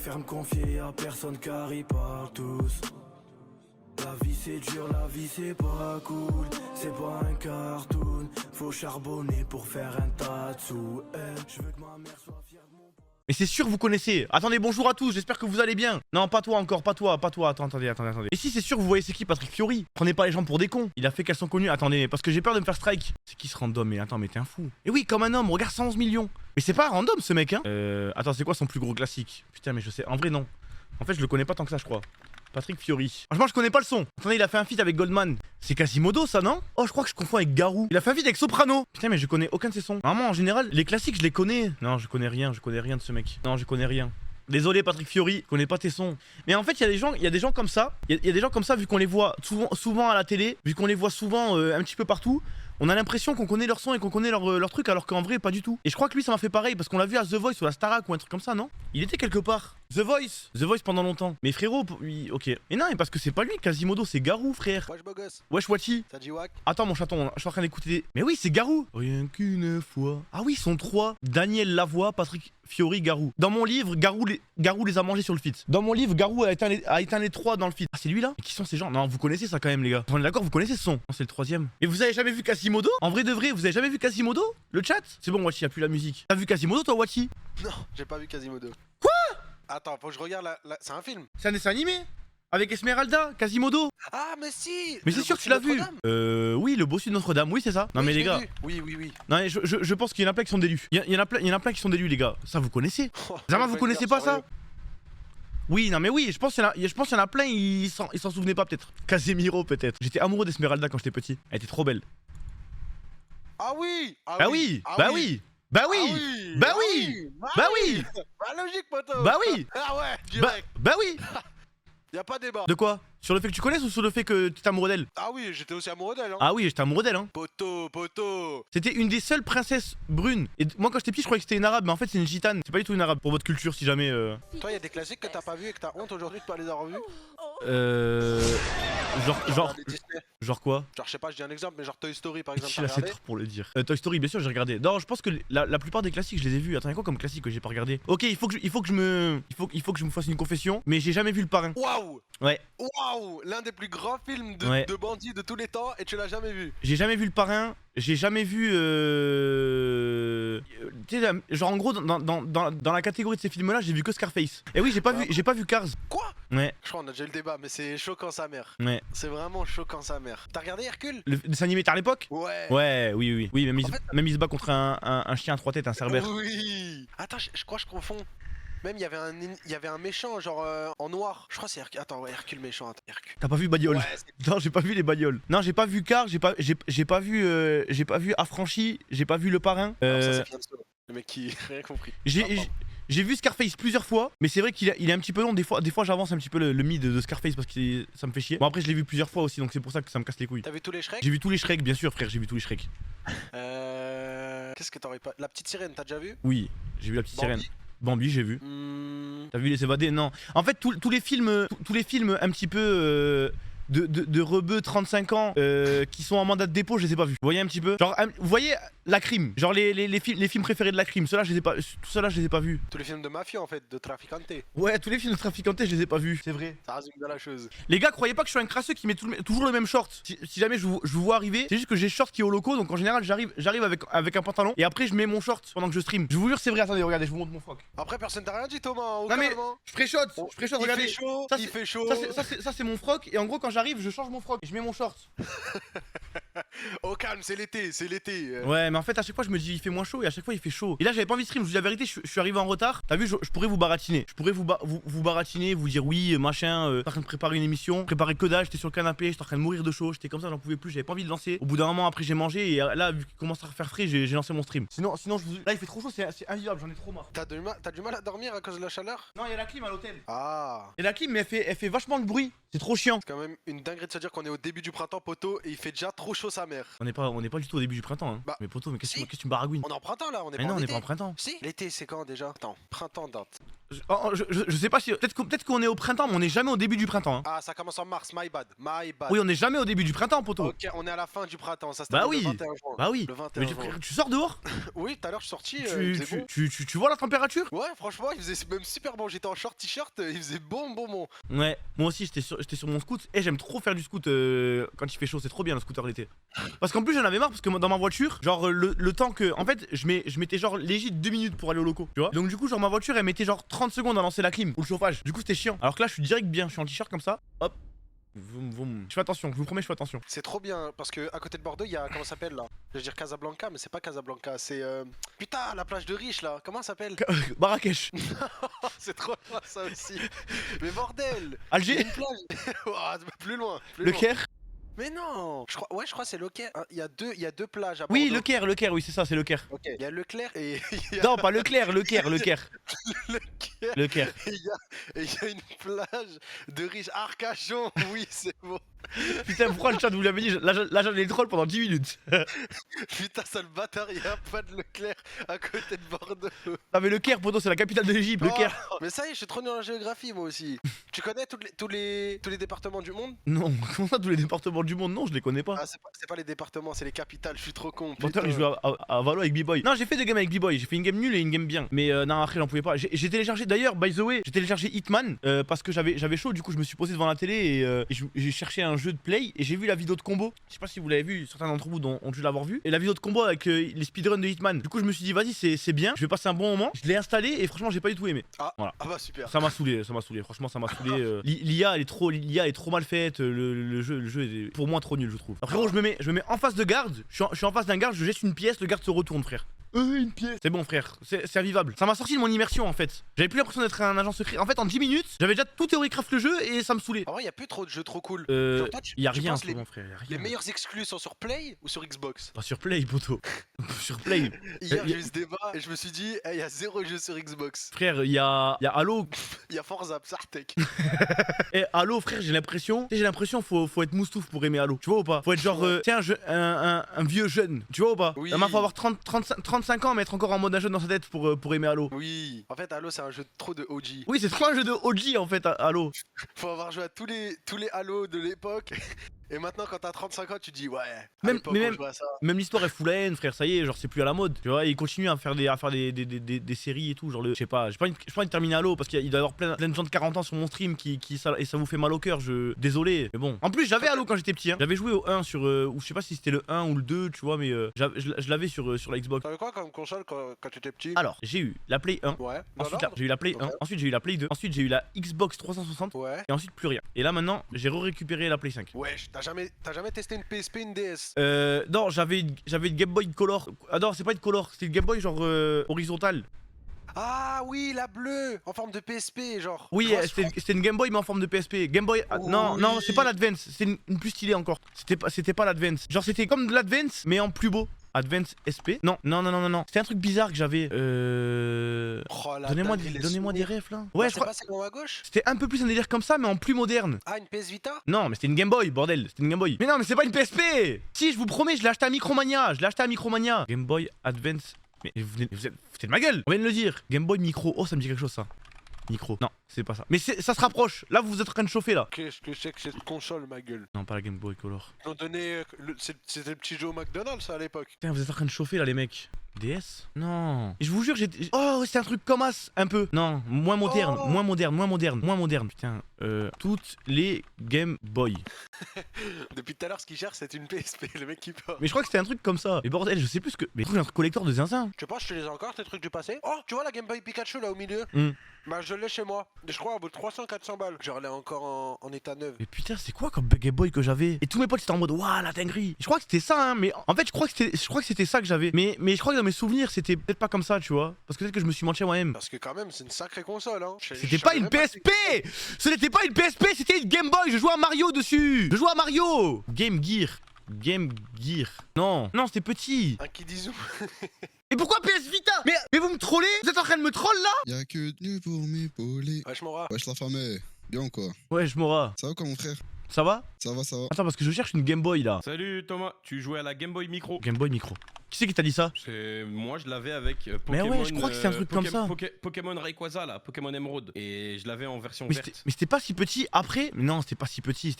préfère me confier à personne car ils parlent tous. La vie c'est dur, la vie c'est pas cool. C'est pas un cartoon. Faut charbonner pour faire un tas de sous. Je veux que ma mère soit fière de mon... Mais c'est sûr vous connaissez. Attendez, bonjour à tous, j'espère que vous allez bien. Non, pas toi encore, pas toi. Attendez. Et si c'est sûr vous voyez c'est qui Patrick Fiori? Prenez pas les gens pour des cons. Il a fait qu'elles sont connues. Attendez, parce que j'ai peur de me faire strike. C'est qui ce random? Mais attends, mais t'es un fou. Et oui, comme un homme, regarde 111 millions. Mais c'est pas un random ce mec, hein. Attends, c'est quoi son plus gros classique? Putain, mais je sais. En vrai, non. En fait, je le connais pas tant que ça, je crois. Patrick Fiori. Franchement, je connais pas le son. Attendez, il a fait un feat avec Goldman. C'est Quasimodo, ça, non? Oh, je crois que je confonds avec Garou. Il a fait un feat avec Soprano. Putain, mais je connais aucun de ses sons. Vraiment, en général, les classiques, je les connais. Non, je connais rien de ce mec. Non, je connais rien. Désolé, Patrick Fiori, je connais pas tes sons. Mais en fait, il y a des gens comme ça. Il y a des gens comme ça, vu qu'on les voit souvent à la télé, vu qu'on les voit souvent un petit peu partout. On a l'impression qu'on connaît leur son et qu'on connaît leur truc, alors qu'en vrai, pas du tout. Et je crois que lui, ça m'a fait pareil, parce qu'on l'a vu à The Voice ou à Starac ou un truc comme ça, non? Il était quelque part. The Voice pendant longtemps. Mais frérot, oui, ok. Et non, mais parce que c'est pas lui, Quasimodo, c'est Garou, frère. Wesh beau gosse. Wesh Wachi. Ça dit wack. Attends, mon chaton, je suis en train d'écouter. Mais oui, c'est Garou. Rien qu'une fois. Ah oui, ils sont trois. Daniel Lavoie, Patrick Fiori, Garou. Dans mon livre, Garou les a mangés sur le feat. Dans mon livre, Garou a éteint les trois dans le feat. Ah, c'est lui là? Et qui sont ces gens? Non, vous connaissez ça quand même, les gars. On est d'accord, vous connaissez ce son. Non, c'est le troisième. Et vous avez jamais vu Quasimodo? En vrai de vrai, vous avez jamais vu Quasimodo? Le chat? C'est bon, Wachi, y'a plus la musique. T'as vu Quasimodo, toi, Wachi? Non, j'ai pas vu Quasimodo. Quoi? Attends, faut que je regarde c'est un film. C'est un dessin animé? Avec Esmeralda, Quasimodo. Ah, mais si. Mais c'est sûr que tu l'as vu. Oui, le bossu de Notre-Dame, oui, c'est ça. Non, Oui, mais je les l'ai gars. vu. Oui. Non, mais je pense qu'il y en a plein qui sont délus. Il y en a plein qui sont délus, les gars. Ça, vous connaissez? Zama, vous connaissez pas ça? Oui, non mais oui, je pense qu'il y en a plein, ils s'en souvenaient pas peut-être. Casemiro peut-être. J'étais amoureux d'Esmeralda quand j'étais petit. Elle était trop belle. Ah oui. Bah oui, bah oui. Bah oui. Bah oui. Bah oui. Bah logique, poteau. Bah oui. Ah ouais, direct. Bah oui. Y'a pas débat. De quoi? Sur le fait que tu connaisses ou sur le fait que t'étais amoureux d'elle? Ah oui, j'étais aussi amoureux d'elle. Hein. Ah oui, j'étais amoureux d'elle, hein. Poteau. C'était une des seules princesses brunes. Et moi quand j'étais petit, je croyais que c'était une arabe, mais en fait c'est une gitane. C'est pas du tout une arabe pour votre culture si jamais. Toi, y'a des classiques que t'as pas vu et que t'as honte aujourd'hui de pas les avoir vus. Genre quoi? Genre, je sais pas, je dis un exemple, mais genre Toy Story par exemple. Je suis assez trop pour le dire. Toy Story, bien sûr, j'ai regardé. Non, je pense que la plupart des classiques, je les ai vus. Attends, y'a quoi comme classique que j'ai pas regardé? Ok, il faut que je me fasse une confession, mais j'ai jamais vu Le Parrain. Waouh. Ouais. Waouh, l'un des plus grands films de bandits de tous les temps et tu l'as jamais vu. J'ai jamais vu Le Parrain. J'ai jamais vu. Tu sais, genre en gros, dans la catégorie de ces films-là, j'ai vu que Scarface. Et oui, j'ai pas vu Cars. Quoi? Ouais. Je crois qu'on a déjà eu le débat, mais c'est choquant sa mère. Ouais. C'est vraiment choquant sa mère. T'as regardé Hercule? Le dessin animé tard à l'époque? Ouais. Ouais, oui. Oui, même, même il se bat contre un chien à trois têtes, un cerbère. Oui. Attends, je crois que je confonds. Même il y avait un méchant genre en noir. Je crois que c'est Hercule. Attends, ouais, Hercule méchant. Attends, Hercule. T'as pas vu Bagnole? Ouais, non, j'ai pas vu les bagnoles. Non, j'ai pas vu Cars, j'ai pas vu Affranchi, j'ai pas vu Le Parrain. Alors ça, c'est Fianso, le mec qui rien compris. J'ai vu Scarface plusieurs fois, mais c'est vrai qu'il est un petit peu long. Des fois j'avance un petit peu le mid de Scarface parce que ça me fait chier. Bon, après, je l'ai vu plusieurs fois aussi, donc c'est pour ça que ça me casse les couilles. T'as vu tous les Shrek? J'ai vu tous les Shrek, bien sûr, frère, j'ai vu tous les Shrek. Qu'est-ce que t'aurais pas? La petite sirène, t'as déjà vu? Oui, j'ai vu La Petite Sirène. Bambi, j'ai vu. T'as vu Les Évadés? Non. En fait, tous les films un petit peu de rebeux 35 ans qui sont en mandat de dépôt, je les ai pas vus. Vous voyez un petit peu? Genre, vous voyez La Crime? Genre les films préférés de La Crime, ceux-là, je les ai pas, tout ça là, je les ai pas vus. Tous les films de mafia en fait, de traficante. Ouais, tous les films de traficanté, je les ai pas vus. C'est vrai. Ça résume bien la chose. Les gars, croyez pas que je suis un crasseux qui met toujours le même short. Si jamais je vous vois arriver, c'est juste que j'ai short qui est au loco, donc en général j'arrive avec un pantalon et après je mets mon short pendant que je stream. Je vous jure, c'est vrai. Attendez, regardez, je vous montre mon froc. Après, personne t'a rien dit, Thomas. Non mais je préchote, regardez. Il fait chaud. Ça c'est mon froc et en gros quand j'arrive, je change mon froc et je mets mon short. Au calme, c'est l'été. Ouais, mais en fait à chaque fois je me dis il fait moins chaud et à chaque fois il fait chaud. Et là j'avais pas envie de stream, je vous dis la vérité, je suis arrivé en retard. T'as vu, je pourrais vous baratiner. Je pourrais vous baratiner, vous dire oui, machin, t'es en train de préparer une émission, préparer que dalle, j'étais sur le canapé, j'étais en train de mourir de chaud, j'étais comme ça, j'en pouvais plus, j'avais pas envie de lancer. Au bout d'un moment après j'ai mangé et là vu qu'il commence à faire frais, j'ai lancé mon stream. Sinon là il fait trop chaud, c'est invivable, j'en ai trop marre. T'as du mal à dormir à cause de la chaleur? Non, il y a la clim à l'hôtel. Ah. Et la clim mais elle fait vachement de bruit. C'est trop chiant. C'est quand même une dinguerie de se dire qu'on est au début du printemps, poteau, et il fait déjà trop chaud. chaud sa mère. On n'est pas du tout au début du printemps, hein. Bah, Mais poto, mais qu'est-ce si. que tu me baragouines? On est en printemps là, on est Mais pas non, en on n'est été. pas en printemps. Si, l'été c'est quand déjà? Attends, printemps date. Je sais pas si. Peut-être qu'on est au printemps, mais on n'est jamais au début du printemps, hein. Ah, ça commence en mars, my bad. Oui, on n'est jamais au début du printemps, poto. Ok, on est à la fin du printemps, ça se Bah termine oui. le 21 juin. Bah oui. Le 21 Mais juin. tu sors dehors? Oui, tout à l'heure je suis sorti, il faisait bon. Tu vois la température? Ouais, franchement, il faisait même super bon. J'étais en short t-shirt, il faisait bon. Ouais, moi aussi j'étais sur mon scoot et j'aime trop faire du scoot quand il fait chaud, c'est trop bien le scooter l'été. Parce qu'en plus j'en avais marre parce que dans ma voiture, genre le temps que. En fait, je mettais genre légit 2 minutes pour aller au locaux, tu vois. Donc du coup, genre ma voiture elle mettait genre 30 secondes à lancer la clim ou le chauffage. Du coup, c'était chiant. Alors que là, je suis direct bien, je suis en t-shirt comme ça, hop. Voum, voum. Je fais attention, je vous promets, je fais attention. C'est trop bien parce que à côté de Bordeaux, il y a comment ça s'appelle là? Je veux dire Casablanca, mais c'est pas Casablanca, c'est putain la plage de riches là. Comment ça s'appelle? Marrakech. C'est trop loin ça aussi. Mais bordel! Il y a Alger. une plage. Ouah, plus loin. Le Caire. Mais non! Je crois que c'est le Caire. Il y a deux plages à Bordeaux. Oui, le Caire, oui, c'est ça, c'est le Caire. Ok, il y a Leclerc et il y a Non, pas le Caire, le Caire. le Caire. Le Caire. Et il y a une plage de riches. Arcachon, oui, c'est bon. Putain, pourquoi le chat vous l'avez dit? Là, j'en ai le troll pendant 10 minutes. Putain, sale bâtard, il y a pas de Leclerc à côté de Bordeaux. Ah, mais le Caire, poto, c'est la capitale de l'Égypte, le Oh, Caire. mais ça y est, je suis trop nul en géographie moi aussi. Tu connais tous les départements du monde? Non, comment ça, tous les départements du monde? Non, je les connais pas. Ah, c'est pas les départements, c'est les capitales, je suis trop con. Pourtant, il putain. joue à Valo avec B-Boy. Non, j'ai fait 2 games avec B-Boy. J'ai fait une game nulle et une game bien. Mais non, après, j'en pouvais pas. J'ai téléchargé, d'ailleurs, by the way, j'ai téléchargé Hitman parce que j'avais chaud. Du coup, je me suis posé devant la télé et j'ai cherché un jeu de play et j'ai vu la vidéo de combo. Je sais pas si vous l'avez vu, certains d'entre vous ont dû l'avoir vu. Et la vidéo de combo avec les speedruns de Hitman. Du coup, je me suis dit, vas-y, c'est bien. Je vais passer un bon moment. Je l'ai installé et franchement, j'ai pas du tout aimé. Ah, Voilà. ah bah super. Ça m'a saoulé. Franchement, ça m'a saoulé. L'IA, elle est trop mal faite. Le jeu est pour moi trop nul, je trouve. Alors, frérot, je me mets en face de garde. Je suis en face d'un garde, je jette une pièce, le garde se retourne, frère. Une pièce. C'est bon, frère, c'est invivable. Ça m'a sorti de mon immersion en fait. J'avais plus l'impression d'être un agent secret. En fait, en 10 minutes, j'avais déjà tout théorie-craft le jeu et ça me saoulait. En vrai, y a plus trop de jeux trop cool. Genre, toi, y a tu rien en penses ce moment, frère. Y a rien. Les meilleurs exclus sont sur Play ou sur Xbox? Pas sur Play, poto. Sur Play. Hier, j'ai eu ce débat et je me suis dit, il y a 0 jeu sur Xbox. Frère, y a Halo. Il y a Forza, Sartek. Et Halo, frère, j'ai l'impression, faut être moustouf pour aimer Halo. Tu vois ou pas? Faut être genre, un vieux jeune. Tu vois ou pas? Oui. Il faut avoir 35 ans, mais être encore en mode un jeune dans sa tête pour aimer Halo. Oui. En fait, Halo, c'est un jeu trop de OG. Oui, c'est trop un jeu de OG en fait, Halo. Faut avoir joué à tous les Halo de l'époque. Et maintenant, quand t'as 35 ans, tu te dis, ouais, à Même- l'époque, mais on même- jouait à ça. Même l'histoire est full haine, frère, ça y est, genre c'est plus à la mode. Tu vois, ils continuent à faire des séries et tout. Genre, je sais pas, j'ai pas envie de terminer Halo parce qu'il doit y avoir plein de gens de 40 ans sur mon stream et ça vous fait mal au cœur. Désolé, mais bon. En plus, j'avais Halo quand j'étais petit. Hein. J'avais joué au 1 sur. Ou je sais pas si c'était le 1 ou le 2, tu vois, mais je l'avais sur la Xbox. T'avais quoi comme console quand tu étais petit? Alors, j'ai eu la Play 1. Ouais. Ensuite, Dans j'ai eu la Play 1. Ok. Ensuite, j'ai eu la Play 2. Ensuite, j'ai eu la Xbox 360. l'ordre? Ouais. Et ensuite, plus rien. Et là, maintenant, j'ai récupéré la Play 5. Ouais, t'as jamais testé une PSP, une DS? Non, j'avais une Game Boy Color. Ah non, c'est pas une Color, c'était une Game Boy genre horizontale. Ah oui, la bleue, en forme de PSP, genre. Oui, Cross- c'était une Game Boy mais en forme de PSP. Game Boy. Non, Oui. non, c'est pas l'Advance, c'est une plus stylée encore. C'était pas l'Advance. Genre, c'était comme de l'Advance mais en plus beau. Advance SP. Non. C'était un truc bizarre que j'avais. Oh, la Donnez-moi dinguerie, les des souvenirs. refs là. Bah, Ouais, je c'est crois. pas celle en haut à gauche? C'était un peu plus un délire comme ça mais en plus moderne. Ah, une PS Vita? Non, mais c'était une Game Boy, bordel, c'était une Game Boy. Mais non, mais c'est pas une PSP. Si, je vous promets, je l'ai acheté à Micromania. Game Boy Advance. Mais vous foutez de ma gueule. On vient de le dire. Game Boy Micro. Oh, ça me dit quelque chose ça. Micro. Non, c'est pas ça. Mais ça se rapproche. Là, vous êtes en train de chauffer là. Qu'est-ce que c'est que cette console, ma gueule? Non, pas la Game Boy Color. Ils ont donné. C'était le petit jeu au McDonald's ça, à l'époque. Putain, vous êtes en train de chauffer là, les mecs. DS? Non. Et je vous jure, oh, c'est un truc comme As, un peu. Non, moins moderne, Oh. moins moderne. Putain, toutes les Game Boy. Depuis tout à l'heure, ce qu'il cherche, c'est une PSP, le mec qui part. Mais je crois que c'était un truc comme ça. Mais bordel, je sais plus ce que. Mais un truc collector de zinzin. Tu penses que je te les ai encore, tes trucs du passé? Oh, tu vois la Game Boy Pikachu là au milieu? Bah, je l'ai chez moi. Je crois, au bout de 300-400 balles. Je l'ai encore en état neuf. Mais putain, c'est quoi comme Game Boy que j'avais? Et tous mes potes étaient en mode waouh, la dinguerie. Je crois que c'était ça, hein, mais en fait, je crois que c'était ça que j'avais. Mais je crois que dans mes souvenirs, c'était peut-être pas comme ça, tu vois. Parce que peut-être que je me suis menti à moi-même. Parce que quand même, c'est une sacrée console, hein. C'était pas une PSP! Ce n'était pas une PSP, c'était une Game Boy! Je jouais à Mario dessus! Je jouais à Mario! Game Gear. Non, c'était petit. Un Kidizou. Et pourquoi PS Vita? Mais vous me trollez? Vous êtes en train de me troll là? Y'a que Dieu pour m'épauler. Wesh, mon rat. Wesh la famille, bien quoi? Ouais, je m'aura. Ça va quoi mon frère? Ça va? Ça va, ça va. Attends, parce que je cherche une Game Boy là. Salut Thomas, tu jouais à la Game Boy Micro. Game Boy Micro. Qui c'est qui t'a dit ça? C'est moi, je l'avais avec Mais Pokémon. ouais, je crois que c'est un truc comme ça. Pokémon Rayquaza là, Pokémon Emerald. Et je l'avais en version Mais verte. c'était pas si petit après. Mais non, c'était pas si petit.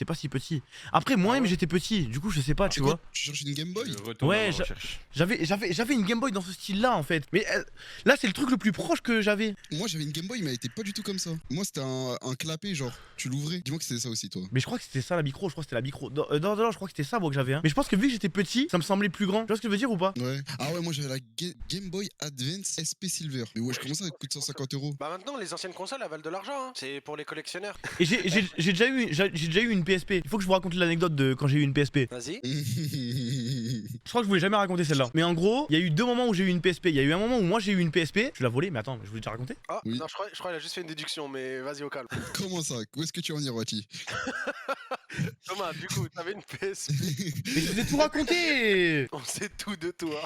Après, moi-même, ouais j'étais petit. Du coup, je sais pas, tu C'est quoi? vois. Tu cherches une Game Boy? Je retourne Ouais, à la recherche. J'avais une Game Boy dans ce style-là en fait. Mais là, c'est le truc le plus proche que j'avais. Moi j'avais une Game Boy, mais elle était pas du tout comme ça. Moi c'était un clapet, genre, tu l'ouvrais. Dis-moi que c'était ça aussi, toi. Mais je crois que c'était ça la micro. Je crois que c'était la micro. Non, je crois que c'était ça, moi, que j'avais. Mais je pense que vu que j'étais petit, ça me semblait plus grand. Tu vois ce que je veux dire ou pas? Ouais. Ah ouais, moi j'avais la Game Boy Advance SP Silver. Mais ouais, comment ça coûte 150 €? Bah maintenant, les anciennes consoles, elles valent de l'argent. Hein. C'est pour les collectionneurs. Et j'ai déjà eu une PSP. Il faut que je vous raconte l'anecdote de quand j'ai eu une PSP. Vas-y. Je crois que je voulais jamais raconter celle-là. Mais en gros, il y a eu 2 moments où j'ai eu une PSP. Il y a eu un moment où moi j'ai eu une PSP. Je l'ai volée, mais attends, je voulais déjà raconter. Ah, Oui. non, je crois qu'elle a juste fait une déduction, mais vas-y au calme. Comment ça? Où est-ce que tu vas en dire, Wati? Thomas, du coup, t'avais une PSP. Mais je vous ai tout raconté. On sait tout de toi.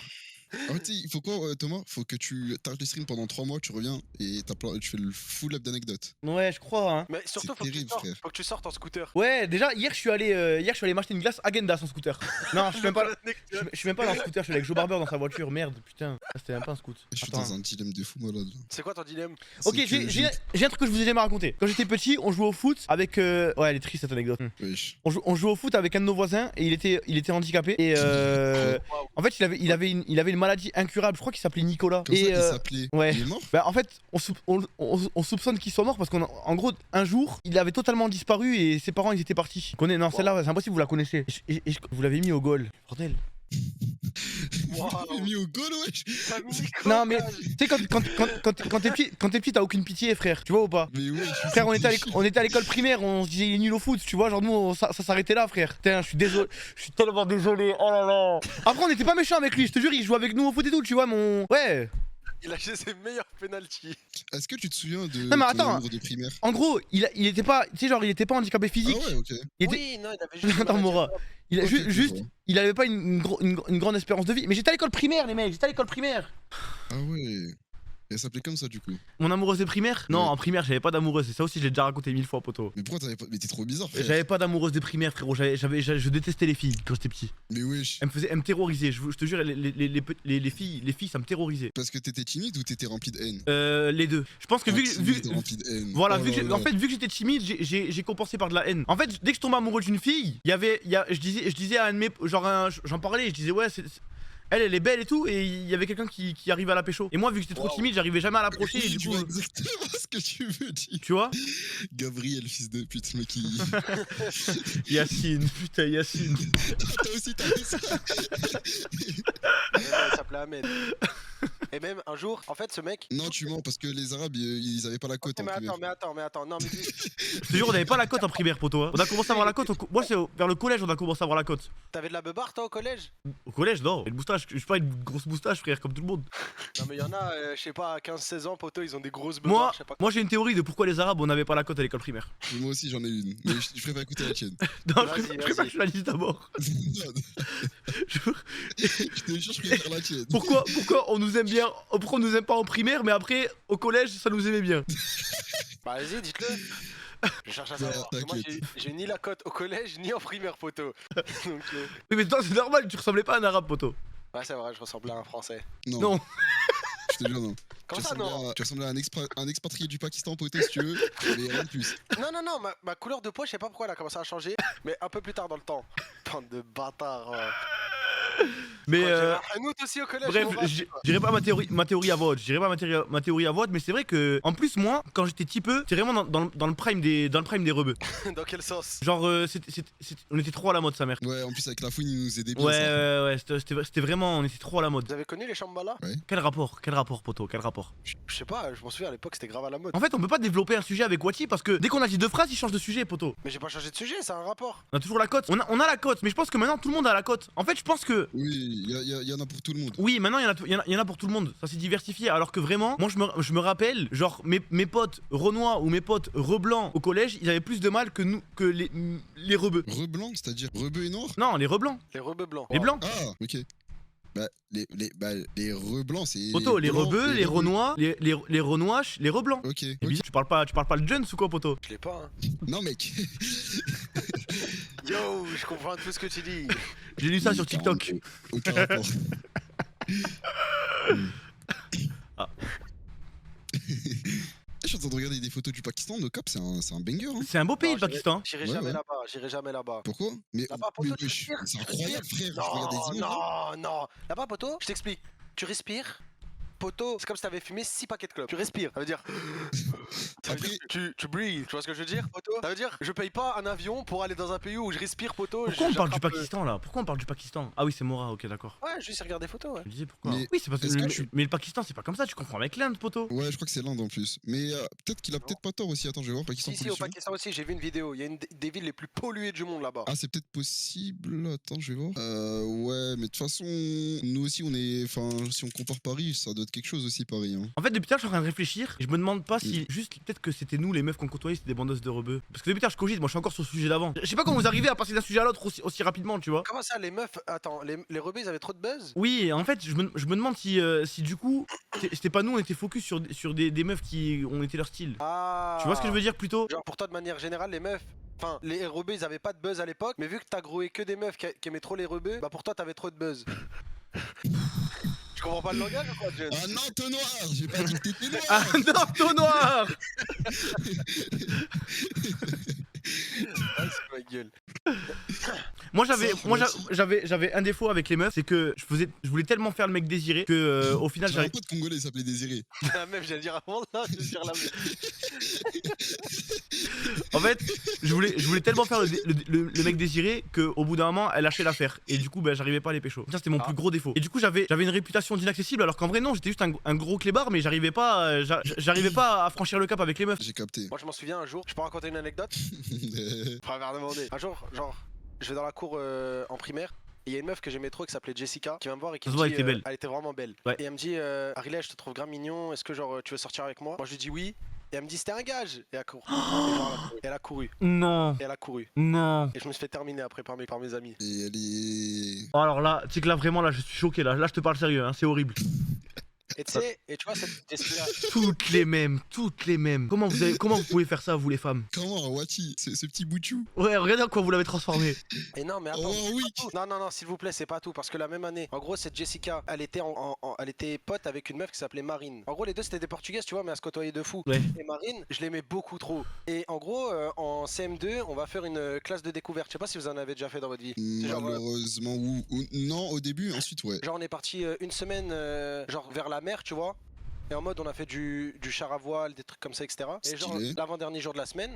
Ah, tu sais, il faut quoi, Thomas? Faut que tu t'arrêtes le stream pendant 3 mois, tu reviens et tu fais le full up d'anecdotes. Ouais, je crois. Hein. Mais surtout, C'est terrible, frère. faut que tu sortes en scooter. Ouais, déjà hier je suis allé m'acheter une glace Agenda sans scooter. Non, je suis même pas. Je suis même pas dans le scooter. Je suis avec Joe Barber dans sa voiture. Merde, putain. Ça, c'était même pas un scoot. Je suis Attends. dans un dilemme de fou malade. là. C'est quoi ton dilemme? Ok, C'est que j'ai un truc que je vous ai jamais raconté. Quand j'étais petit, on jouait au foot avec. Ouais, elle est triste cette anecdote. Wesh. On jouait au foot avec un de nos voisins et il était handicapé. Et Waouh. en fait, il avait une maladie incurable. Je crois qu'il s'appelait Nicolas. Comme et ça, il s'appelait. ouais. Il est mort? Bah en fait, on soupçonne qu'il soit mort parce qu'en gros, un jour, il avait totalement disparu et ses parents ils étaient partis. Non, celle-là, c'est impossible, vous la connaissez. Et vous l'avez mis au goal. Bordel. Waouh. Il est mis au goal, wesh. T'as mis Non mais quoi, tu sais quand t'es petit t'as aucune pitié frère, tu vois ou pas? Mais ouais, je Frère, on était à l'école primaire, on se disait il est nul au foot, tu vois, genre nous ça s'arrêtait là frère. Putain, je suis désolé, je suis tellement désolé. Oh là là. Après on était pas méchant avec lui, je te jure, il jouait avec nous au foot et tout, tu vois mon. Ouais. Il a fait ses meilleurs penalties. Est-ce que tu te souviens de Non, mais ton attends. amour de primaire? En gros, il était pas, tu sais genre il était pas handicapé Ah physique. ouais, ok. Il était. Oui, non, il avait juste. Attends une Mora. maladie. Il a Ok, ok, juste, je vois. il avait pas une grande espérance de vie. Mais j'étais à l'école primaire les mecs, j'étais à l'école primaire. Ah ouais. Elle s'appelait comme ça du coup. Mon amoureuse des primaires? Non, Ouais. en primaire j'avais pas d'amoureuse, et ça aussi je l'ai déjà raconté 1000 fois poteau. Mais pourquoi t'avais pas. Mais t'es trop bizarre, frère. J'avais pas d'amoureuse des primaires frérot, je détestais les filles quand j'étais petit. Mais wesh. Elle me terrorisait, je te jure, les filles ça me terrorisait. Parce que t'étais timide ou t'étais rempli de haine? Les deux. Je pense que vu Timide et rempli de haine. voilà, Oh vu là que là. en fait vu que j'étais timide, j'ai compensé par de la haine. En fait, dès que je tombais amoureux d'une fille, je disais à un de mes j'en parlais, je disais ouais, elle est belle et tout, et il y avait quelqu'un qui arrivait à la pécho. Et moi, vu que j'étais trop timide, j'arrivais jamais à l'approcher. Et Oui, du tu coup, vois exactement ce que tu veux dire. tu vois, Gabriel, fils de pute, le mec qui. Yacine, putain, Yacine. Toi aussi, t'as ça. Il s'appelait Ahmed. Et même un jour, en fait, ce mec. Non, tu mens parce que les Arabes, ils avaient pas la cote en Mais primaire. attends, non, mais lui, Je te jure, on avait pas la cote en primaire, poto. Hein. On a commencé à avoir la cote. Moi, c'est vers le collège, on a commencé à avoir la cote. t'avais de la beubare toi au collège? Au collège, non. Et le moustache, je suis pas une grosse moustache, frère, comme tout le monde. Non, mais il y en a, je sais pas, à 15-16 ans, poteau, ils ont des grosses beubars, je sais pas. Moi, j'ai une théorie de pourquoi les Arabes, on n'avait pas la cote à l'école primaire. Moi aussi, j'en ai une. Mais je préfère écouter la tienne. Non, Vas-y, je préfère que je la lise d'abord. Je te jure, je préfère la tienne. Pourquoi on nous aime bien, pourquoi on nous aime pas en primaire, mais après, au collège, ça nous aimait bien. Bah, vas-y, dites-le. Je cherche à Ouais, savoir. Parce que moi, t'inquiète. j'ai ni la cote au collège, ni en primaire, poteau. Donc, Oui, mais toi, c'est normal, tu ressemblais pas à un Arabe, poto. ouais, c'est vrai, je ressemblais à un Français. Non. Je te jure, non. Comment ça, non? Tu ressemblais à un expatrié du Pakistan, poteau, si tu veux. Mais rien de plus. Non, ma couleur de peau, je sais pas pourquoi elle a commencé à changer, mais un peu plus tard dans le temps. Bande de bâtards. Mais Un autre aussi au collège. bref, mon rap, je dirais pas ma théorie à vote. Je dirais pas ma théorie à vote, mais c'est vrai que en plus moi, quand j'étais petit peu, c'est vraiment dans le prime des rebeux. Dans quel sens? Genre on était trop à la mode sa mère. Ouais, en plus, avec la fouine, ils nous aidaient bien. Ouais, ça. ouais, c'était vraiment, on était trop à la mode. Vous avez connu les Shambhala? Quel rapport, poto, quel rapport? Je sais pas, je m'en souviens à l'époque c'était grave à la mode. En fait, on peut pas développer un sujet avec Wati parce que dès qu'on a dit 2 phrases, il change de sujet, poto. Mais j'ai pas changé de sujet, c'est un rapport. On a toujours la cote. On a la cote, mais je pense que maintenant tout le monde a la cote. En fait, je pense que Oui, il y en a pour tout le monde. oui, maintenant il y en a pour tout le monde. Ça s'est diversifié. Alors que vraiment, moi je me rappelle, genre mes potes renois ou mes potes reblancs au collège, ils avaient plus de mal que nous, que les rebeux. Reblanc, c'est-à-dire rebeu et noir? Non, les reblancs. Les rebeux blancs. Les blancs. Ah, ok. Bah, les reblancs, c'est. Poto, les blancs rebeux, et les renois, les renouaches, les reblancs. Ok. Et ok. tu parles pas le Jones ou quoi, poto? Je l'ai pas, hein. Non, mec. Yo, je comprends tout ce que tu dis. J'ai lu ça sur TikTok. Aucun rapport. Ah. Je suis en train de regarder des photos du Pakistan, no cap, c'est un banger. Hein. C'est un beau pays, Non, le Pakistan. J'irai Ouais, jamais ouais. là-bas, j'irai jamais là-bas. Pourquoi? Mais, Là-bas, poto, tu wesh, respires, c'est tu incroyable, frère. Je regarde des images. Non. Là-bas, poto, je t'explique. Tu respires. Poto, c'est comme si t'avais fumé 6 paquets de clopes. Tu respires. Ça veut dire. Ça veut Après- dire tu breathes. Tu vois ce que je veux dire, poto? Ça veut dire je paye pas un avion pour aller dans un pays où je respire, poto. Pourquoi on parle du j'attrape le- Pakistan là? Pourquoi on parle du Pakistan? Ah oui, c'est Mora, ok, d'accord. Ouais, juste regarder des photos, ouais. Je me disais pourquoi. Mais Oui, c'est parce que. est-ce que Mais, tu- mais le Pakistan, c'est pas comme ça, tu comprends avec l'Inde, poto. Ouais, je crois que c'est l'Inde en plus. Mais peut-être qu'il a peut-être pas tort aussi. Attends, je vais voir Pakistan Si, au pollution. Pakistan aussi, j'ai vu une vidéo. Il y a une des villes les plus polluées du monde là-bas. Ah, c'est peut-être possible. Attends, je vais voir. Ouais, mais de toute façon, nous aussi, on est. Enfin, si on compare Paris, ça doit être quelque chose aussi, Paris. Hein. En fait, depuis tard, je suis en train de réfléchir et je me demande pas si juste peut-être que c'était nous les meufs qu'on côtoyait, c'était des bandeuses de rebeux. Parce que depuis tard, je cogite, moi je suis encore sur le sujet d'avant. Je sais pas comment vous arrivez à passer d'un sujet à l'autre aussi rapidement, tu vois. Comment ça, les meufs. Attends, les rebelles, ils avaient trop de buzz? Oui, en fait, je me demande si du coup, c'était pas nous, on était focus sur des meufs qui ont été leur style. Ah. Tu vois ce que je veux dire plutôt? Genre, pour toi, de manière générale, les meufs. Enfin, les rebeux, ils avaient pas de buzz à l'époque, mais vu que t'as groué que des meufs qui aimaient trop les rebeux, bah pour toi, t'avais trop de buzz. Je comprends pas le langage ou quoi, John? Ah non, ton noir. J'ai pas dit que t'étais noir. Ah non, ton noir. Ah, c'est ma gueule. Moi Ça, j'avais un défaut avec les meufs, c'est que je voulais tellement faire le mec désiré que au final J'avais un j'arrive. pote congolais, il s'appelait Désiré. La meuf, j'allais dire avant là, je vais dire la meuf. En fait, je voulais tellement faire le mec désiré qu'au bout d'un moment elle lâchait l'affaire et du coup bah, j'arrivais pas à les pécho. Ça c'était mon plus gros défaut. Et du coup j'avais une réputation d'inaccessible alors qu'en vrai non, j'étais juste un gros clébard mais j'arrivais pas à franchir le cap avec les meufs. J'ai capté. Moi, je m'en souviens un jour, je peux raconter une anecdote? Après avoir demandé. Un jour, genre, je vais dans la cour en primaire. Et il y a une meuf que j'aimais trop qui s'appelait Jessica qui vient me voir et qui Ça me se voit, dit elle était belle. elle était vraiment belle. Ouais. Et elle me dit Arilè, je te trouve grave mignon, est-ce que genre tu veux sortir avec moi? Moi je lui dis oui. Et elle me dit c'était un gage. Et elle court. Et elle a couru. Non, Et elle a couru. non. Et je me suis fait terminer après par mes amis. Et elle est. Oh, alors là, tu sais que là vraiment là je suis choqué là je te parle sérieux hein, c'est horrible. Et tu sais, et tu vois cette Jessica. Toutes les mêmes. Comment vous pouvez faire ça vous les femmes? Comment, Wati, ce petit boutchou? Ouais, regardez en quoi vous l'avez transformé. Et non mais attends. Oh oui. Non, s'il vous plaît, c'est pas tout. Parce que la même année, en gros, cette Jessica, elle était, elle était pote avec une meuf qui s'appelait Marine. En gros, les deux c'était des portugaises, tu vois, mais elles se côtoyaient de fou. Ouais. Et Marine, je l'aimais beaucoup trop. Et en gros, en CM2, on va faire une classe de découverte. Je sais pas si vous en avez déjà fait dans votre vie. C'est genre, Malheureusement, non, au début, ensuite, ouais. genre, on est parti une semaine, genre vers la mer, tu vois. Et en mode, on a fait du char à voile, des trucs comme ça, etc. Et genre, Stylé. l'avant-dernier jour de la semaine,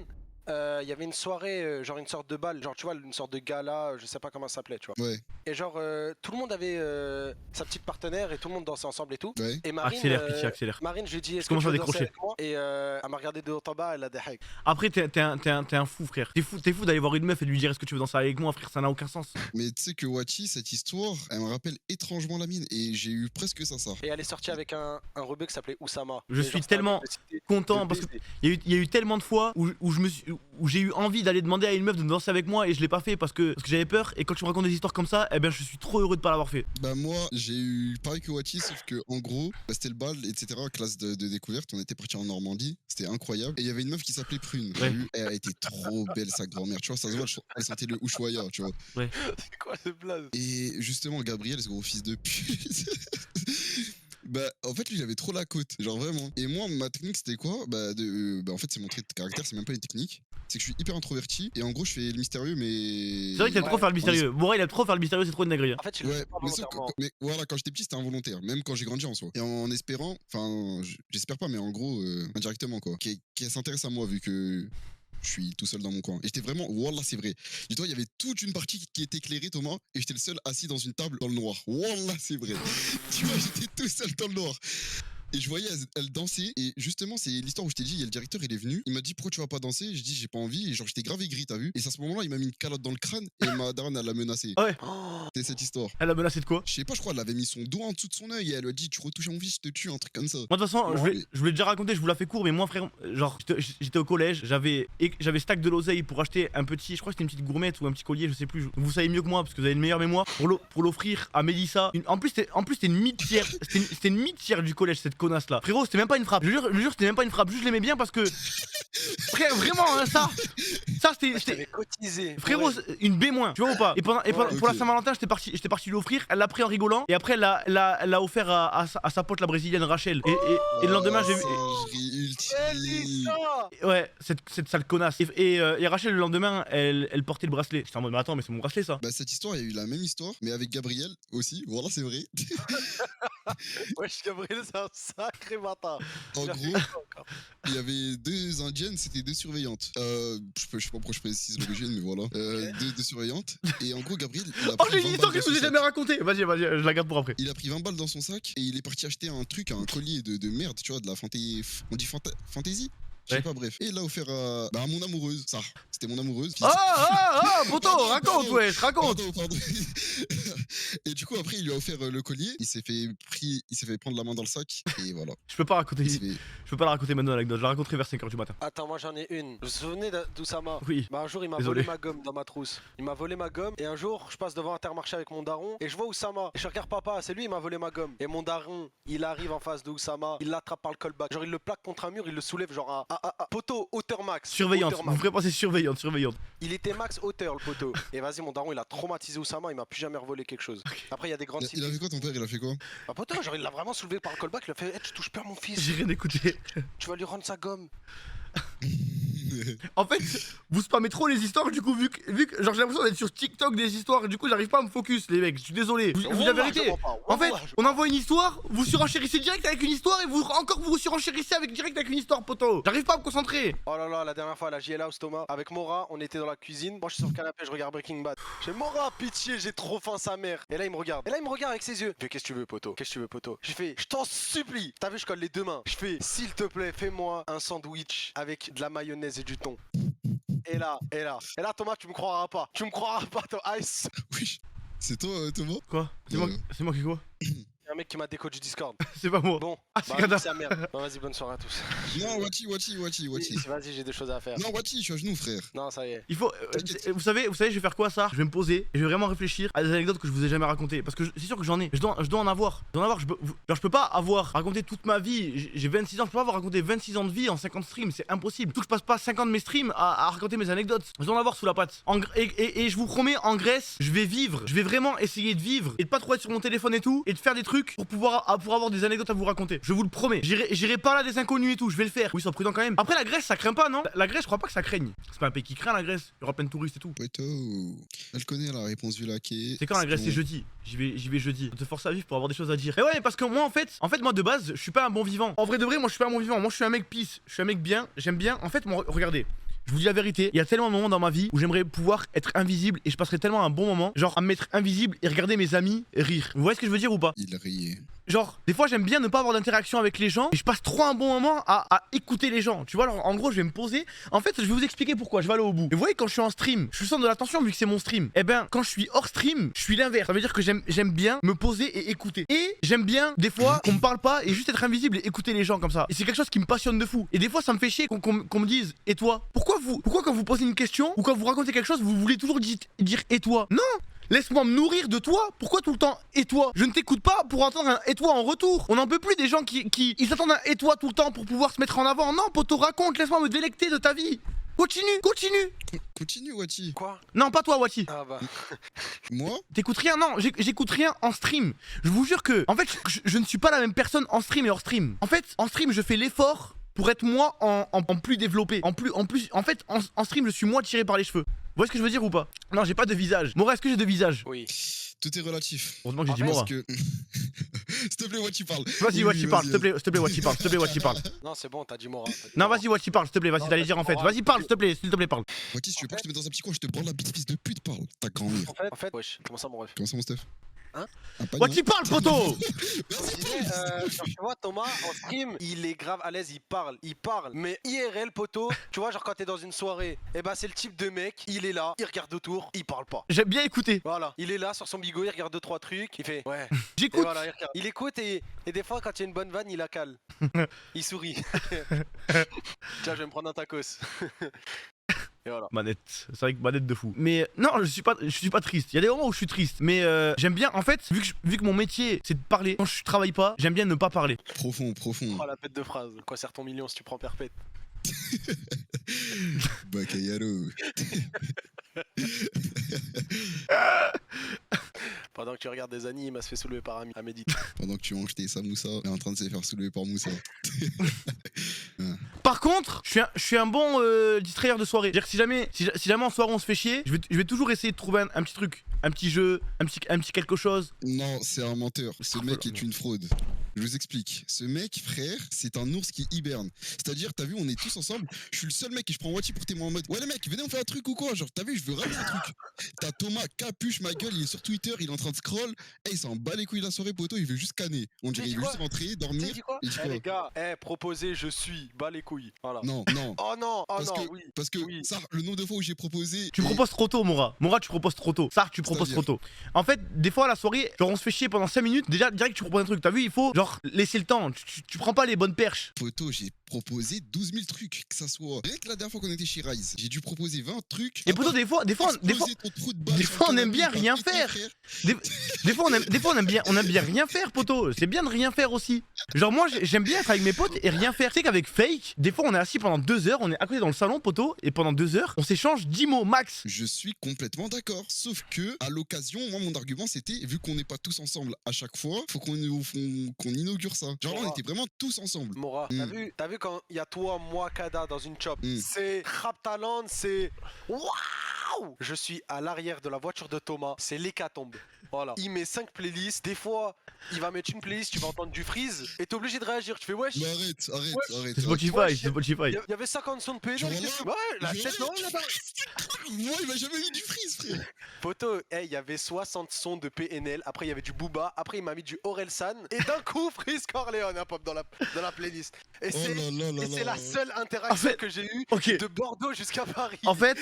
il y avait une soirée, genre une sorte de bal, genre tu vois, une sorte de gala, je sais pas comment ça s'appelait, tu vois. Ouais, Et genre, tout le monde avait sa petite partenaire et tout le monde dansait ensemble et tout. ouais. Et Marine, Accélère, pitié, accélère. Marine, je lui dis, est-ce que commence tu à veux danser décrocher. avec moi? Et elle m'a regardé de haut en bas, elle a des hacks. Après, t'es un fou, frère. T'es fou d'aller voir une meuf et de lui dire est-ce que tu veux danser avec moi, frère, ça n'a aucun sens. Mais tu sais que Wati, cette histoire, elle me rappelle étrangement la mienne. Et j'ai eu presque ça. Et elle est sortie avec un rebeu qui s'appelait Oussama. Je Et suis genre, c'était un tellement mec de cité Content de parce que baiser. il y a eu tellement de fois où j'ai eu envie d'aller demander à une meuf de danser avec moi et je l'ai pas fait parce que j'avais peur. Et quand tu me racontes des histoires comme ça, eh ben je suis trop heureux de pas l'avoir fait. Bah moi, j'ai eu pareil que Wati, sauf que en gros, bah, c'était le bal, etc. Classe de découverte, on était parti en Normandie, c'était incroyable. Et il y avait une meuf qui s'appelait Prune. Ouais. Elle était trop belle, sa grand-mère. Tu vois, ça se voit, elle sentait le Ushuaïa, tu vois. C'est quoi ce blaze? Et justement, Gabriel, ce gros fils de pute. Bah, en fait, lui, il avait trop la côte, genre vraiment. Et moi, ma technique, c'était quoi? Bah, en fait, c'est mon trait de caractère, c'est même pas une technique. C'est que je suis hyper introverti et en gros, je fais le mystérieux, mais. C'est vrai qu'il aime trop faire le mystérieux. Mora, il aime trop faire le mystérieux, c'est trop une dinguerie. En fait, tu le Ouais, fais pas mais, sauf que- volontairement. mais voilà, quand j'étais petit, c'était involontaire, même quand j'ai grandi en soi. Et en espérant, enfin, j'espère pas, mais en gros, indirectement, quoi. Qu'elle s'intéresse à moi, vu que je suis tout seul dans mon coin. Et j'étais vraiment, wallah, c'est vrai. Dis-toi, il y avait toute une partie qui était éclairée, Thomas, et j'étais le seul assis dans une table dans le noir. Wallah, c'est vrai. Tu vois, j'étais tout seul dans le noir. Et je voyais elle danser, et justement, c'est l'histoire où je t'ai dit, il y a le directeur, il est venu, il m'a dit pourquoi tu vas pas danser? Je dis j'ai pas envie, et genre j'étais grave aigri, t'as vu? Et c'est à ce moment-là, il m'a mis une calotte dans le crâne, et ma daronne, elle l'a menacé. Ah ouais. Oh, C'était cette histoire. Elle a menacé de quoi? Je sais pas, je crois, elle avait mis son doigt en dessous de son œil, et elle lui a dit tu retouches à mon fils, je te tue, un truc comme ça. Moi de toute façon, Ouais. je voulais déjà raconter, je vous la fais court, mais moi frère, genre j'étais au collège, j'avais stack de l'oseille pour acheter un petit, je crois que c'était une petite gourmette ou un petit collier, je sais plus. Vous savez mieux que moi parce que vous avez une meilleure mémoire pour l'offrir à Mélissa. En plus c'était une mythière, c'était une mythière du collège cette connasse là. Frérot, c'était même pas une frappe. Je jure, c'était même pas une frappe. Juste je l'aimais bien parce que frère, vraiment hein, ça. Ça, Je c'était. t'avais cotisé. Frérot, Ouais. une B-, tu vois ou pas? Et pour la ok. Saint-Valentin, j'étais parti lui offrir, elle l'a pris en rigolant, et après elle l'a offert à sa pote la brésilienne Rachel. Et le lendemain, j'ai vu. Singerie ultime. Ouais, cette sale connasse. Et Rachel, le lendemain, elle portait le bracelet. J'étais en mode, mais attends, mais c'est mon bracelet ça. Bah, cette histoire, il y a eu la même histoire, mais avec Gabriel aussi. Voilà, c'est vrai. Wesh, Gabriel, c'est un sacré bâtard. En Il a fait gros, ça encore. il y avait deux indiennes, c'était deux surveillantes. Je sais pas pourquoi je précise l'origine, mais voilà. Deux surveillantes. Et en gros, Gabriel, il a Oh, pris j'ai 20 une histoire que balles je dans vous ai son jamais sac. racontée. Vas-y, je la garde pour après. Il a pris 20 balles dans son sac et il est parti acheter un truc, un collier de merde, tu vois, de la on dit fantaisie. Je sais Ouais. pas, bref. Et il l'a offert à mon amoureuse. Ça, c'était mon amoureuse. Poto, raconte, wesh, raconte. Pardon. Et du coup, après, il lui a offert le collier. Il s'est fait prendre la main dans le sac. Et voilà. Je peux pas raconter, Il s'est fait- je peux pas la raconter maintenant l'anecdote, je la raconterai vers 5h du matin. Attends, moi j'en ai une. Vous vous souvenez d'Oussama? Oui. Bah un jour il m'a Désolé. volé ma gomme dans ma trousse. Il m'a volé ma gomme et un jour je passe devant Intermarché avec mon daron et je vois Oussama. Et je regarde papa, c'est lui il m'a volé ma gomme. Et mon daron, il arrive en face de Oussama, il l'attrape par le callback. Genre il le plaque contre un mur, il le soulève genre à poteau, hauteur max. Surveillante, Hauteur vous max. ferez passer surveillante. Il était max hauteur le poteau. Et vas-y mon daron il a traumatisé Oussama, il m'a plus jamais revolé quelque chose. Après il y a des grandes Il a fait quoi ton père? Il a fait quoi? Bah poteau, genre il l'a vraiment soulevé par le callback, il a fait tu touches pas mon fils, J'ai rien écouté. tu vas lui rendre sa gomme. En fait, vous spammez trop les histoires, du coup, vu que genre j'ai l'impression d'être sur TikTok des histoires, et du coup j'arrive pas à me focus, les mecs, je suis désolé. Vous la vérité, en fait, on envoie une histoire, vous surenchérissez direct avec une histoire, et vous surenchérissez direct avec une histoire, poto. J'arrive pas à me concentrer. Oh là là, la dernière fois à la JL House, Thomas, avec Mora, on était dans la cuisine. Moi, je suis sur le canapé, je regarde Breaking Bad. J'ai Mora, pitié, j'ai trop faim, sa mère. Et là, il me regarde. Et là, il me regarde avec ses yeux. Je fais, qu'est-ce que tu veux, poto? Qu'est-ce que tu veux, poto? Je fais, je t'en supplie. T'as vu, je colle les deux mains. Je fais, s'il te plaît, fais-moi un sandwich avec de la mayonnaise et du thon. Et là, Thomas, tu me croiras pas. Tu me croiras pas, Thomas. Ice. Oui. C'est toi, Thomas? Quoi? C'est moi qui quoi? Un mec qui m'a déco du Discord. C'est pas moi. Bon, Ah, c'est bah, Kada. sa mère. Bon, vas-y, bonne soirée à tous. Non, Wati. Vas-y, j'ai des choses à faire. Non, Wati, je suis à genoux, frère. Non, ça y est. Il faut. Vous savez, je vais faire quoi ça? Je vais me poser et je vais vraiment réfléchir à des anecdotes que je vous ai jamais racontées. Parce que c'est sûr que j'en ai. Je dois en avoir. Je peux pas avoir raconté toute ma vie. J'ai 26 ans, je peux pas avoir raconté 26 ans de vie en 50 streams. C'est impossible. Tout que je passe pas 50 de mes streams à raconter mes anecdotes. Je dois en avoir sous la patte. Et je vous promets, en Grèce, je vais vivre. Je vais vraiment essayer de vivre et de pas trop être sur mon téléphone et tout. Et de faire des trucs pour avoir des anecdotes à vous raconter. Je vous le promets. J'irai pas là des inconnus et tout. Je vais le faire. Oui, sois prudent quand même. Après, la Grèce, ça craint pas, non? La Grèce, je crois pas que ça craigne. C'est pas un pays qui craint la Grèce. Il y aura plein de touristes et tout. Weto. Elle connaît la réponse du laquais. C'est quand la Grèce? C'est jeudi. J'y vais jeudi. Je te force à vivre pour avoir des choses à dire. Mais ouais, parce que moi en fait moi de base, je suis pas un bon vivant. En vrai de vrai, moi je suis pas un bon vivant. Moi je suis un mec peace. Je suis un mec bien. J'aime bien. En fait, moi, regardez. Je vous dis la vérité, il y a tellement de moments dans ma vie où j'aimerais pouvoir être invisible et je passerais tellement un bon moment, genre à me mettre invisible et regarder mes amis rire. Vous voyez ce que je veux dire ou pas? Il riait. Genre, des fois j'aime bien ne pas avoir d'interaction avec les gens et je passe trop un bon moment à écouter les gens. Tu vois, alors en gros, je vais me poser. En fait, je vais vous expliquer pourquoi, je vais aller au bout. Et vous voyez, quand je suis en stream, je sens de l'attention vu que c'est mon stream. Et ben, quand je suis hors stream, je suis l'inverse. Ça veut dire que j'aime bien me poser et écouter. Et j'aime bien, des fois, qu'on me parle pas et juste être invisible et écouter les gens comme ça. Et c'est quelque chose qui me passionne de fou. Et des fois, ça me fait chier qu'on me dise, et toi? Pourquoi quand vous posez une question ou quand vous racontez quelque chose, vous voulez toujours dire et toi? Non! Laisse-moi me nourrir de toi. Pourquoi tout le temps et toi? Je ne t'écoute pas pour entendre un et toi en retour. On n'en peut plus des gens qui ils attendent un et toi tout le temps pour pouvoir se mettre en avant. Non, poto, raconte, laisse-moi me délecter de ta vie. Continue. Continue, Wati. Quoi? Non, pas toi, Wati. Ah bah. Moi? T'écoutes rien, non, j'écoute rien en stream. Je vous jure que, en fait, je ne suis pas la même personne en stream et hors stream. En fait, en stream, je fais l'effort pour être moi en plus développé. En fait, en stream, je suis moi tiré par les cheveux. Vous voyez ce que je veux dire ou pas? Non, j'ai pas de visage. Mora, est-ce que j'ai de visage? Oui. Tout est relatif. Heureusement que j'ai dit Parce Mora. Que... S'il te plaît, Wati parle. Vas-y, Wati parle, s'il te plaît, Wati parle. Non, c'est bon, t'as dit Mora. Non, vas-y, Wati parle, s'il te plaît, vas-y, Non, t'allais vas-y, dire en fait. Mora. Vas-y, parle, s'il te plaît, parle. Wati, si tu veux pas que je te mette dans un petit coin, je te branle la bite, fils de pute, parle. Ta grand-mère. En fait, wesh, comment ça, mon ref? Comment ça, mon Steph? Hein? Ah, pas Wati parle, poto. Genre, tu vois, Thomas, en stream, il est grave à l'aise, il parle. Mais IRL, poto, tu vois, genre quand t'es dans une soirée, et bah c'est le type de mec, il est là, il regarde autour, il parle pas. J'aime bien écouter. Voilà, il est là sur son bigot, il regarde 2-3 trucs, il fait ouais. Et J'écoute. voilà, il regarde. Il écoute et des fois, quand il y a une bonne vanne, il la cale. Il sourit. Tiens, je vais me prendre un tacos. Et voilà. Manette, c'est vrai que manette de fou. Mais non, je suis pas triste. Il y a des moments où je suis triste, mais j'aime bien. En fait, vu que mon métier c'est de parler, quand je travaille pas, j'aime bien ne pas parler. Profond. Oh la bête de phrase. Quoi sert ton million si tu prends perpète? Bakayalo. Pendant que tu regardes des animes, elle se fait soulever par un médite. Pendant que tu manges tes samoussas, elle est en train de se faire soulever par Moussa. Par contre, je suis un bon distrayeur de soirée. C'est-à-dire que si jamais en soirée on se fait chier, je vais toujours essayer de trouver un petit truc, un petit jeu, un petit quelque chose. Non, c'est un menteur. Ce Oh mec là est là. une fraude. Je vous explique. Ce mec, frère, c'est un ours qui hiberne. C'est-à-dire, t'as vu, on est tous ensemble. Je suis le seul mec et je prends Wati pour témoin en mode ouais, les mecs, venez, on fait un truc ou quoi? Genre, t'as vu, je veux ramener un truc. T'as Thomas, capuche, ma gueule, il est sur Twitter, il est en train de scroll. Eh, il s'en bat les couilles la soirée, poto, il veut juste canner. On dirait, Tu sais il veut quoi juste rentrer, Tu dormir. sais, dis quoi Il dit Eh quoi? les gars, proposé, je suis, bas les couilles. Voilà. Non, non. Oh non, oh Parce non, que, oui. parce que oui. ça, le nombre de fois où j'ai proposé. Tu me proposes trop tôt, Mora. Mora, tu proposes trop tôt. Sark, tu proposes trop C'est-à-dire tôt. En fait, des fois, à la soirée, genre, on se fait chier pendant 5 minutes. Déjà, direct, tu proposes un truc. T'as vu, il faut, genre, laisser le temps. Tu prends pas les bonnes perches. Poto, j'ai proposé 12 000 trucs. Que ça soit. Rien que la dernière fois qu'on était chez Rise, j'ai dû proposer 20 trucs. Et poto, des fois, Exploser ton trou de balle des sur fois, le on aime canapé, bien faire rien péter, faire. frère. Des fois, on aime bien rien faire, poto. C'est bien de rien faire aussi. Genre, moi, j'aime bien être avec mes potes et rien faire. Tu sais qu'avec Fake, des fois, on est assis pendant 2 heures, on est à côté dans le salon, poto, et pendant 2 heures, on s'échange 10 mots max. Je suis complètement d'accord. Sauf que, à l'occasion, moi, mon argument, c'était, vu qu'on n'est pas tous ensemble à chaque fois, faut qu'on inaugure ça. Genre là, on était vraiment tous ensemble. Mora, t'as vu quand il y a toi, moi, Kada dans une chop, Mm. c'est Rap Talent, c'est waouh. Je suis à l'arrière de la voiture de Thomas, c'est l'hécatombe. Voilà. Il met 5 playlists, des fois, il va mettre une playlist, tu vas entendre du freeze, et t'es obligé de réagir. Tu fais wesh. Mais arrête, arrête, Ouais. arrête. C'est Spotify, Ouais, c'est Spotify. Il y avait 50 sons de PNL. Genre là, Ouais, la genre tête, là, non, là-bas. Moi, il m'a jamais mis du freeze, frère. Poto, il y avait 60 sons de PNL, après il y avait du Booba, après il m'a mis du Orelsan, et d'un coup, Freeze Corleone, hein, pop dans la playlist. Et Oh c'est là là là et c'est là. la seule interaction En fait, que j'ai eue ok. de Bordeaux jusqu'à Paris. En fait,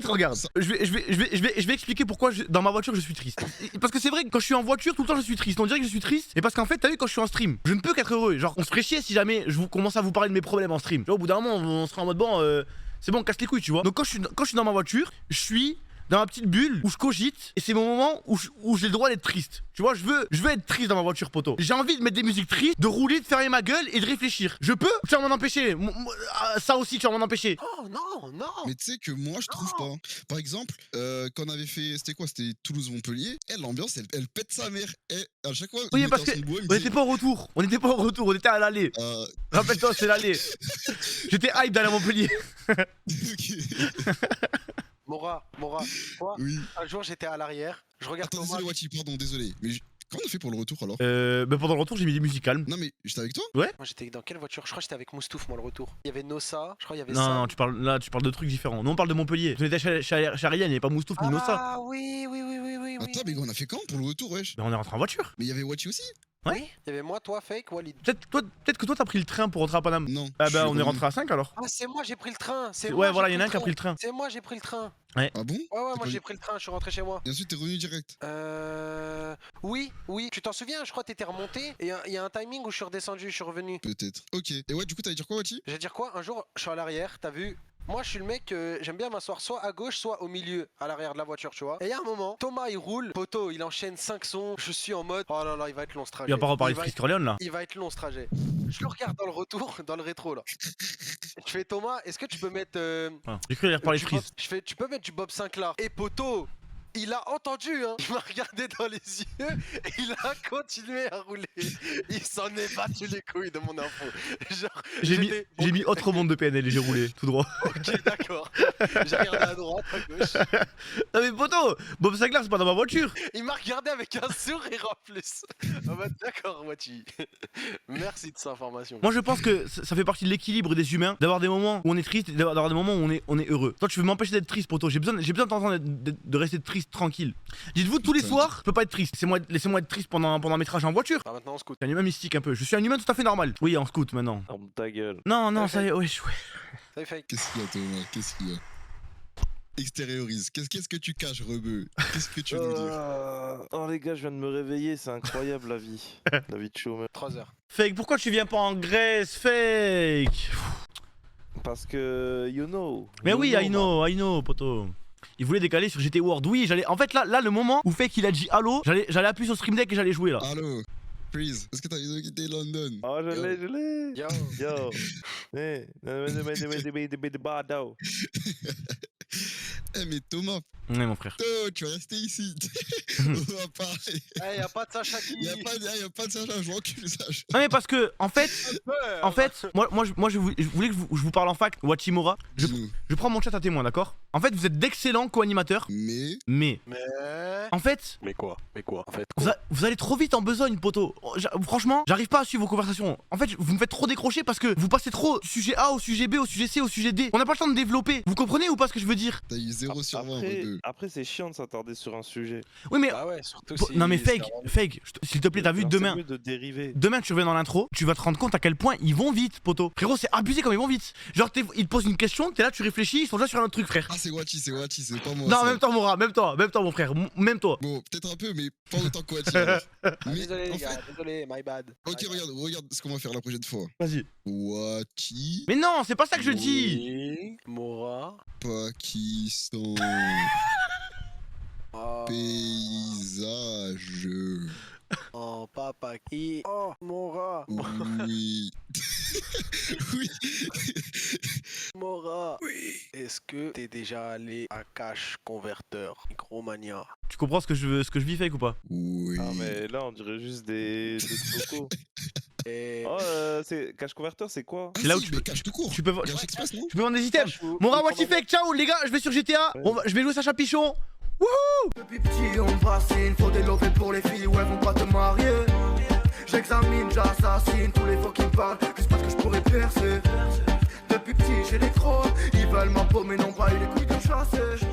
regarde, je vais expliquer pourquoi dans ma voiture je suis triste. Parce que c'est vrai que quand je suis en voiture, tout le temps je suis triste. On dirait que je suis triste. Et parce qu'en fait, t'as vu, quand je suis en stream, je ne peux qu'être heureux. Genre, on se ferait chier si jamais je commence à vous parler de mes problèmes en stream. Tu vois, au bout d'un moment, on sera en mode bon, c'est bon, on casse les couilles, tu vois. Donc quand je suis dans ma voiture, je suis dans ma petite bulle où je cogite et c'est mon moment où j'ai le droit d'être triste. Tu vois, je veux être triste dans ma voiture, poto. J'ai envie de mettre des musiques tristes, de rouler, de fermer ma gueule et de réfléchir. Je peux? Tu vas m'en empêcher. Ça aussi, tu vas m'en empêcher. Oh non, non. Mais tu sais que moi, je trouve pas. Par exemple, quand on avait fait. C'était quoi? C'était Toulouse-Montpellier. L'ambiance, elle pète sa mère. Et à chaque fois, Oui, il parce mettait que dans son bois, il me on disait, n'était pas au retour. On n'était pas au retour, on était à l'aller. Rappelle-toi, c'est l'aller. J'étais hype d'aller à Montpellier. Ok. Mora, quoi? Oui. Un jour j'étais à l'arrière, je regarde Attends, Thomas. désolé, Wachi, pardon, désolé. Mais comment on a fait pour le retour alors? Bah pendant le retour, j'ai mis des musiques calmes. Non, mais j'étais avec toi? Moi j'étais dans quelle voiture? Je crois que j'étais avec Moustouf, moi le retour. Il y avait Nossa, je crois il y avait Non, ça. non, tu parles de trucs différents. Nous, on parle de Montpellier. On était chez Ariane, il n'y avait pas Moustouf ni Nossa. Ah oui. Attends, mais on a fait quand pour le retour, wesh? Mais on est rentré en voiture. Mais il y avait Wachi aussi? Ouais. Oui, il y avait moi, toi, Fake, Walid. Peut-être que toi, t'as pris le train pour rentrer à Paname. Non. Ah je bah, suis on est revenu. rentré à 5 alors. Ah, c'est moi, j'ai pris le train. Ouais, voilà, il y en a un qui a pris le train. C'est moi, j'ai pris le train. Ah bon? Ouais, moi j'ai pris le train, je suis rentré chez moi. Et ensuite, t'es revenu direct. Oui. Tu t'en souviens, je crois que t'étais remonté. Et il y a un timing où je suis redescendu, je suis revenu. Peut-être. Ok. Et ouais, du coup, t'allais dire quoi, Wachi? Je vais dire quoi? Un jour, je suis à l'arrière, t'as vu? Moi, je suis le mec, j'aime bien m'asseoir soit à gauche, soit au milieu, à l'arrière de la voiture, tu vois. Et il y a un moment, Thomas il roule, Poto il enchaîne 5 sons, je suis en mode, oh là là, il va être long ce trajet. Il va pas reparler Il de va Freeze Corleone là. Il va être long ce trajet. Je le regarde dans le retour, dans le rétro là. Je fais Thomas, est-ce que tu peux mettre. Ah, j'ai cru qu'il allait reparler de du Bob- Freeze. Je fais, tu peux mettre du Bob Sinclair. Et Poto, il a entendu, hein. Il m'a regardé dans les yeux et il a continué à rouler. Il s'en est battu les couilles de mon info. Genre, J'ai j'étais- mis autre monde de PNL et j'ai roulé tout droit. Ok, d'accord. J'ai regardé à droite, à gauche. Non mais poto, Bob Sinclair c'est pas dans ma voiture. Il m'a regardé avec un sourire en plus. Ah bah d'accord, Wati. Merci de cette information. Moi je pense que ça fait partie de l'équilibre des humains d'avoir des moments où on est triste et d'avoir des moments où on est heureux. Toi tu veux m'empêcher d'être triste, poto. J'ai besoin d'entendre de rester triste tranquille. Dites-vous tous les Putain. soirs, je peux pas être triste. Laissez-moi être triste pendant mes trajets en voiture. Ah, maintenant on scout. C'est un humain mystique un peu. Je suis un humain tout à fait normal. Oui, en scout maintenant. Ferme ta gueule. Non, Ouais, ça y est, ouais. Salut Fake. Qu'est-ce qu'il y a, Thomas? Qu'est-ce qu'il y a? Extériorise. Qu'est-ce que tu caches, rebeu? Qu'est-ce que tu veux nous dire? Oh les gars, je viens de me réveiller, c'est incroyable la vie. La vie de chômeur. 3 heures. Fake, pourquoi tu viens pas en Grèce, Fake? Parce que, you know. Mais you oui, know, I know, poto. Il voulait décaler sur GT World. Oui, j'allais. En fait, là, le moment où Fake il a dit allô, j'allais appuyer sur Stream Deck et j'allais jouer là. Allô? Freeze, est-ce que t'as envie de quitter London? Oh, je l'ai. Yo. Yo. Hey. Bado. Eh, mais Thomas, Ouais, mon frère. tu vas rester ici. On va parler. Eh, y'a pas de Sacha qui. Y'a pas de Sacha, je m'encule, Sacha. Non mais parce que en fait, moi je voulais que je vous parle en fact, Wachimora. Dis-nous. Je prends mon chat à témoin, d'accord? En fait, vous êtes d'excellents co-animateurs, Mais. mais Mais. en fait, Mais quoi? En fait, vous allez trop vite en besogne, poteau. Franchement, j'arrive pas à suivre vos conversations. En fait, vous me faites trop décrocher parce que vous passez trop du sujet A au sujet B, au sujet C, au sujet D. On n'a pas le temps de développer. Vous comprenez ou pas ce que je veux dire? T'as eu 0 sur 20 Après, c'est chiant de s'attarder sur un sujet. Oui, mais Bah ouais, surtout si. non mais c'est fake, s'il te plaît, t'as vu Alors, demain. C'est mieux de dériver. Demain, tu reviens dans l'intro, tu vas te rendre compte à quel point ils vont vite, poto. Frérot, c'est abusé comme ils vont vite. Genre, ils te posent une question, t'es là, tu réfléchis, ils sont déjà sur un autre truc, frère. Ah, c'est Wachi, c'est pas moi. Non, ça. même toi, Mora, même toi, mon frère, même toi. Bon, peut-être un peu, mais pas autant que Wachi. alors. Ah, Mais désolé, en les gars, fait- désolé, my bad. Ok, My bad. regarde ce qu'on va faire la prochaine fois. Vas-y. Wachi, Mais non, c'est pas ça que je dis. Oui, Mora. Pakistan, Oh, paysage. oh, papa qui. Oh, Mora. Oui. Oui. Mora. Oui. Est-ce que t'es déjà allé à Cash Converter, Micromania? Tu comprends ce que je vis, fake ou pas? Oui. Ah, mais là, on dirait juste des locaux. Et. Oh, c'est Cash Converter, c'est quoi? Ah, c'est là où si, tu mais peux- cache tout court. Tu peux, Cache express, non? tu peux vendre des items. Cash ou- Mora, ou Wachi comment- fake, ciao les gars, je vais sur GTA. Ouais. Je vais jouer Sacha Pichon. Depuis petit on me fascine, faut développer pour les filles, ouais vont pas te marier. J'examine, j'assassine tous les faux qui me parlent, juste parce que je pourrais percer. Depuis petit j'ai les crocs, ils veulent ma peau mais n'ont pas eu les couilles de chasser.